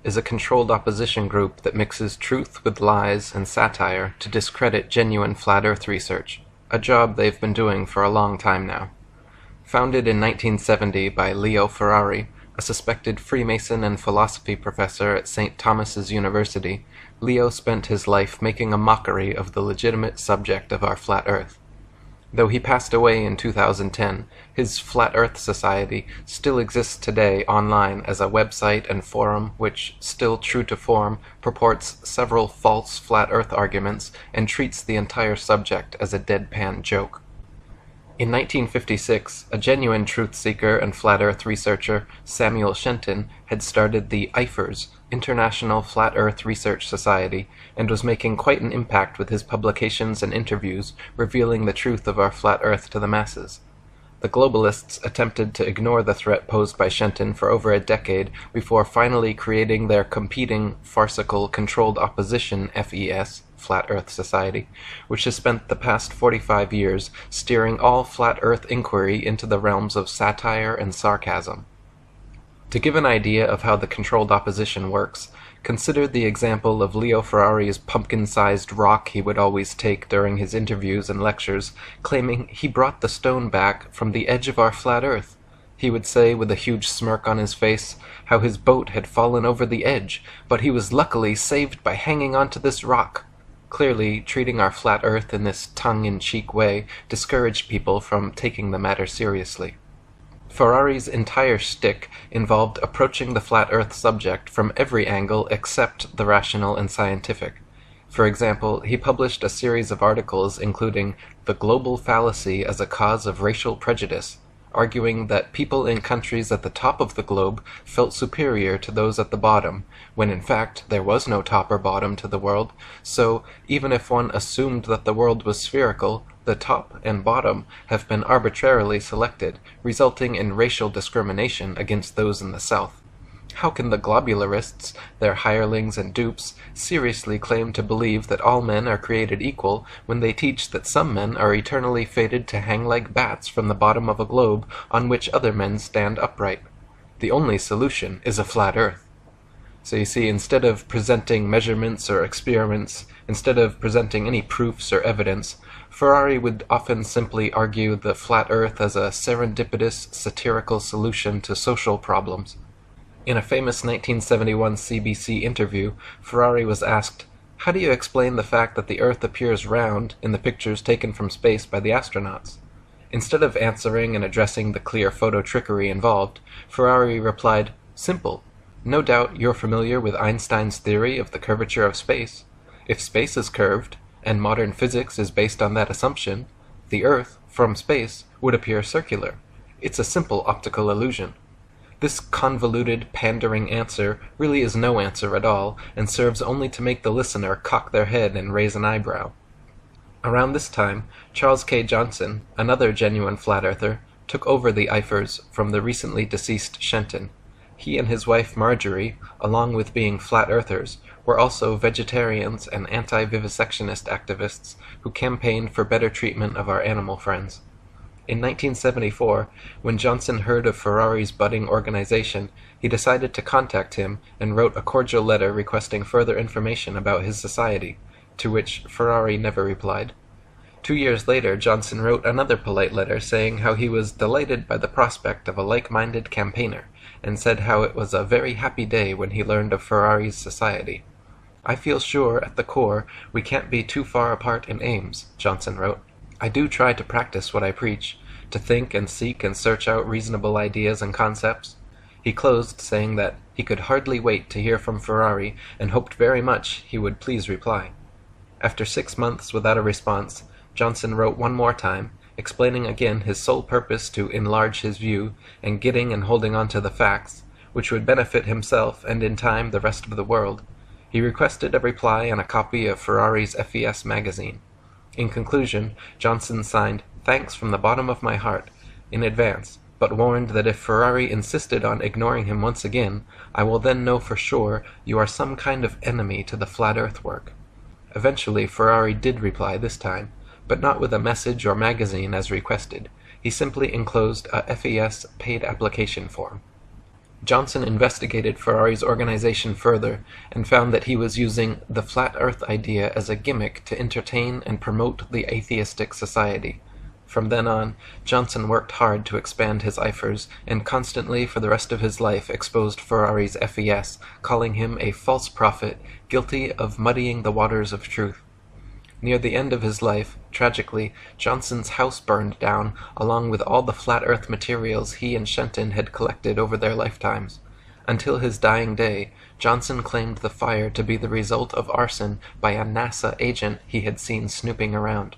is a controlled opposition group that mixes truth with lies and satire to discredit genuine flat Earth research, a job they've been doing for a long time now. Founded in 1970 by Leo Ferrari, a suspected Freemason and philosophy professor at St. Thomas's University, Leo spent his life making a mockery of the legitimate subject of our flat Earth. Though he passed away in 2010, his Flat Earth Society still exists today online as a website and forum which, still true to form, purports several false flat Earth arguments and treats the entire subject as a deadpan joke. In 1956, a genuine truth-seeker and flat Earth researcher, Samuel Shenton, had started the IFERS, International Flat Earth Research Society, and was making quite an impact with his publications and interviews revealing the truth of our flat Earth to the masses. The globalists attempted to ignore the threat posed by Shenton for over a decade before finally creating their competing, farcical, controlled opposition FES, Flat Earth Society, which has spent the past 45 years steering all flat Earth inquiry into the realms of satire and sarcasm. To give an idea of how the controlled opposition works, consider the example of Leo Ferrari's pumpkin-sized rock he would always take during his interviews and lectures, claiming he brought the stone back from the edge of our flat Earth. He would say with a huge smirk on his face how his boat had fallen over the edge, but he was luckily saved by hanging onto this rock. Clearly, treating our flat Earth in this tongue-in-cheek way discouraged people from taking the matter seriously. Ferrari's entire shtick involved approaching the flat Earth subject from every angle except the rational and scientific. For example, he published a series of articles including "The Global Fallacy as a Cause of Racial Prejudice," arguing that people in countries at the top of the globe felt superior to those at the bottom, when in fact there was no top or bottom to the world, so even if one assumed that the world was spherical, the top and bottom have been arbitrarily selected, resulting in racial discrimination against those in the South. How can the globularists, their hirelings and dupes, seriously claim to believe that all men are created equal when they teach that some men are eternally fated to hang like bats from the bottom of a globe on which other men stand upright? The only solution is a flat Earth. So you see, instead of presenting measurements or experiments, instead of presenting any proofs or evidence, Ferrari would often simply argue the flat Earth as a serendipitous, satirical solution to social problems. In a famous 1971 CBC interview, Ferrari was asked, "How do you explain the fact that the Earth appears round in the pictures taken from space by the astronauts?" Instead of answering and addressing the clear photo trickery involved, Ferrari replied, "Simple. No doubt you're familiar with Einstein's theory of the curvature of space. If space is curved, and modern physics is based on that assumption, the Earth, from space, would appear circular. It's a simple optical illusion." This convoluted, pandering answer really is no answer at all, and serves only to make the listener cock their head and raise an eyebrow. Around this time, Charles K. Johnson, another genuine flat-earther, took over the IFERS from the recently deceased Shenton. He and his wife Marjorie, along with being flat-earthers, were also vegetarians and anti-vivisectionist activists who campaigned for better treatment of our animal friends. In 1974, when Johnson heard of Ferrari's budding organization, he decided to contact him and wrote a cordial letter requesting further information about his society, to which Ferrari never replied. 2 years later, Johnson wrote another polite letter saying how he was delighted by the prospect of a like-minded campaigner, and said how it was a very happy day when he learned of Ferrari's society. "I feel sure, at the core, we can't be too far apart in aims," Johnson wrote. "I do try to practice what I preach, to think and seek and search out reasonable ideas and concepts." He closed saying that he could hardly wait to hear from Ferrari and hoped very much he would please reply. After 6 months without a response, Johnson wrote one more time, explaining again his sole purpose to enlarge his view and getting and holding on to the facts, which would benefit himself and in time the rest of the world. He requested a reply and a copy of Ferrari's FES magazine. In conclusion, Johnson signed, "Thanks from the bottom of my heart," in advance, but warned that if Ferrari insisted on ignoring him once again, I will then know for sure you are some kind of enemy to the flat Earth work. Eventually Ferrari did reply this time, but not with a message or magazine as requested. He simply enclosed a FES paid application form. Johnson investigated Ferrari's organization further and found that he was using the flat earth idea as a gimmick to entertain and promote the atheistic society. From then on, Johnson worked hard to expand his IFERs and constantly for the rest of his life exposed Ferrari's FES, calling him a false prophet guilty of muddying the waters of truth. Near the end of his life, tragically, Johnson's house burned down, along with all the flat earth materials he and Shenton had collected over their lifetimes. Until his dying day, Johnson claimed the fire to be the result of arson by a NASA agent he had seen snooping around.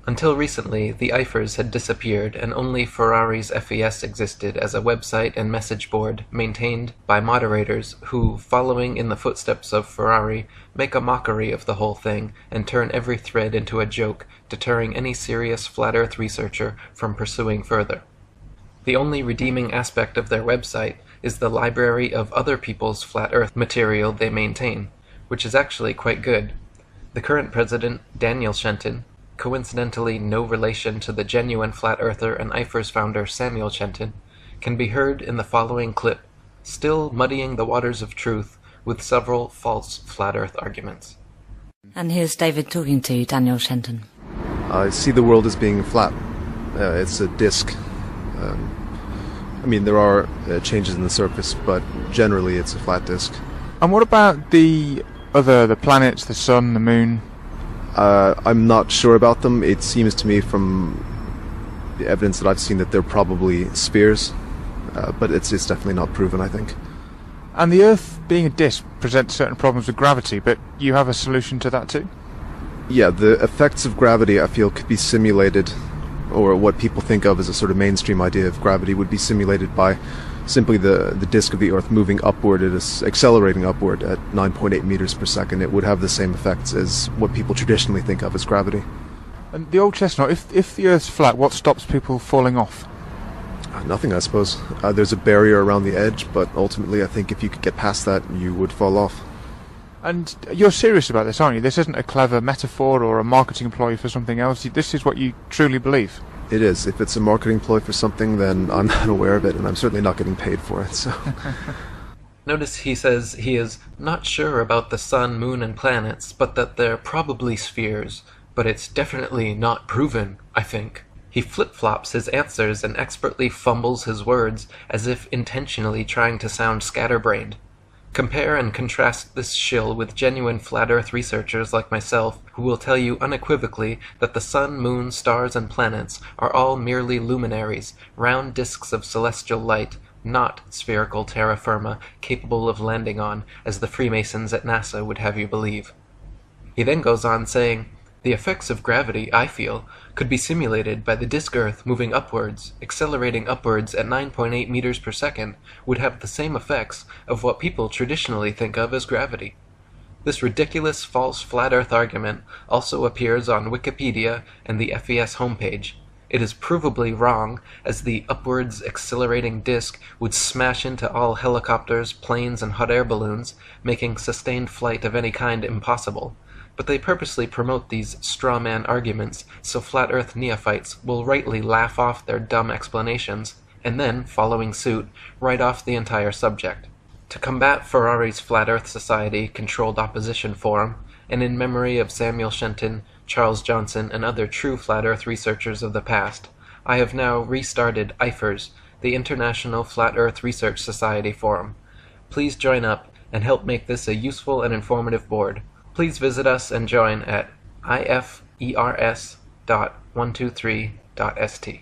Until recently, the IFERs had disappeared and only Ferrari's FES existed as a website and message board maintained by moderators who, following in the footsteps of Ferrari, make a mockery of the whole thing and turn every thread into a joke, deterring any serious flat earth researcher from pursuing further. The only redeeming aspect of their website is the library of other people's flat earth material they maintain, which is actually quite good. The current president, Daniel Shenton, coincidentally no relation to the genuine flat earther and IFERS founder Samuel Shenton, can be heard in the following clip, still muddying the waters of truth with several false flat earth arguments. And here's David talking to Daniel Shenton. I see the world as being flat. It's a disk. There are changes in the surface, but generally it's a flat disk. And what about the planets, the sun, the moon? I'm not sure about them. It seems to me from the evidence that I've seen that they're probably spheres, but it's definitely not proven, I think. And the Earth, being a disk, presents certain problems with gravity, but you have a solution to that too? Yeah, the effects of gravity, I feel, could be simulated, or what people think of as a sort of mainstream idea of gravity would be simulated by simply the disk of the Earth moving upward, it is accelerating upward at 9.8 meters per second. It would have the same effects as what people traditionally think of as gravity. And the old chestnut, if the Earth's flat, what stops people falling off? Nothing, I suppose. There's a barrier around the edge, but ultimately I think if you could get past that, you would fall off. And you're serious about this, aren't you? This isn't a clever metaphor or a marketing ploy for something else. This is what you truly believe. It is. If it's a marketing ploy for something, then I'm not aware of it, and I'm certainly not getting paid for it. So. Notice he says he is not sure about the sun, moon, and planets, but that they're probably spheres, but it's definitely not proven, I think. He flip-flops his answers and expertly fumbles his words as if intentionally trying to sound scatterbrained. Compare and contrast this shill with genuine flat earth researchers like myself who will tell you unequivocally that the sun, moon, stars, and planets are all merely luminaries, round disks of celestial light, not spherical terra firma capable of landing on, as the Freemasons at NASA would have you believe. He then goes on saying, "The effects of gravity, I feel, could be simulated by the disk Earth moving upwards, accelerating upwards at 9.8 meters per second, would have the same effects of what people traditionally think of as gravity." This ridiculous false flat Earth argument also appears on Wikipedia and the FES homepage. It is provably wrong, as the upwards accelerating disk would smash into all helicopters, planes, and hot air balloons, making sustained flight of any kind impossible. But they purposely promote these straw-man arguments so flat earth neophytes will rightly laugh off their dumb explanations, and then, following suit, write off the entire subject. To combat Ferrari's Flat Earth Society controlled opposition forum, and in memory of Samuel Shenton, Charles Johnson, and other true flat earth researchers of the past, I have now restarted IFERS, the International Flat Earth Research Society Forum. Please join up and help make this a useful and informative board. Please visit us and join at ifers.123.st.